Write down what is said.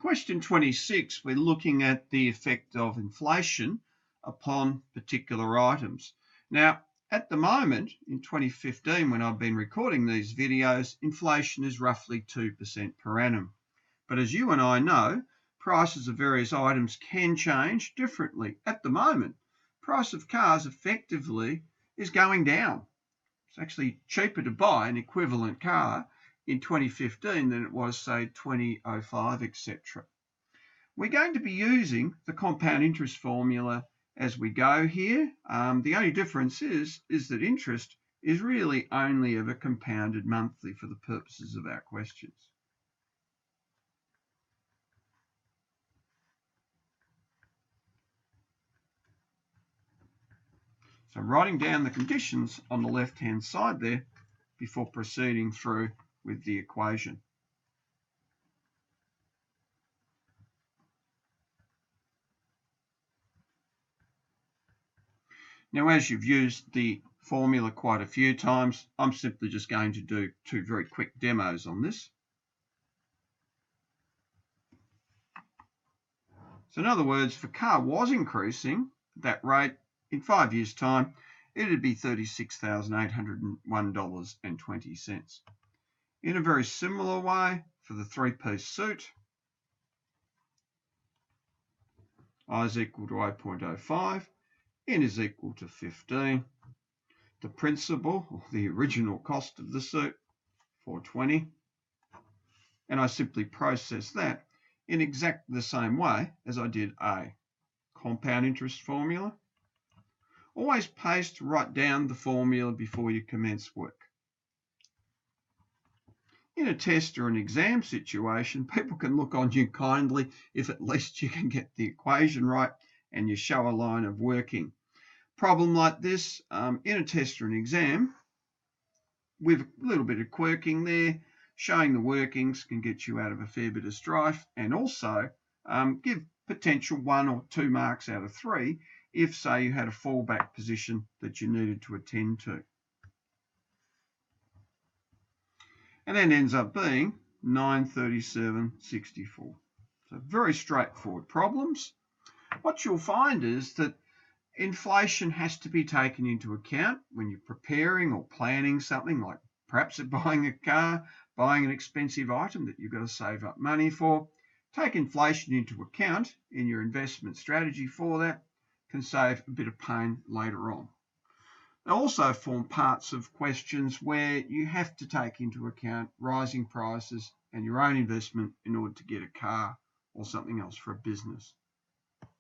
question 26, we're looking at the effect of inflation upon particular items. Now, at the moment, in 2015, when I've been recording these videos, inflation is roughly 2% per annum. But as you and I know, prices of various items can change differently. At the moment, price of cars effectively is going down. It's actually cheaper to buy an equivalent car in 2015 than it was, say, 2005, etc. We're going to be using the compound interest formula as we go here. The only difference is that interest is really only ever compounded monthly for the purposes of our questions. So writing down the conditions on the left-hand side there before proceeding through with the equation. Now, as you've used the formula quite a few times, I'm simply just going to do two very quick demos on this. So in other words, if a car was increasing at that rate, in 5 years' time, it'd be $36,801.20. In a very similar way, for the three-piece suit, I is equal to 0.05, N is equal to 15. The principal, or the original cost of the suit, $420. And I simply process that in exactly the same way as I did A. Compound interest formula. Always paste, write down the formula before you commence work. In a test or an exam situation, people can look on you kindly if at least you can get the equation right and you show a line of working. Problem like this, in a test or an exam, with a little bit of quirking there, showing the workings can get you out of a fair bit of strife, and also give potential 1 or 2 marks out of 3 if, say, you had a fallback position that you needed to attend to. And then ends up being 937.64. So very straightforward problems. What you'll find is that inflation has to be taken into account when you're preparing or planning something, like perhaps buying a car, buying an expensive item that you've got to save up money for. Take inflation into account in your investment strategy for that. Can save a bit of pain later on. They also form parts of questions where you have to take into account rising prices and your own investment in order to get a car or something else for a business.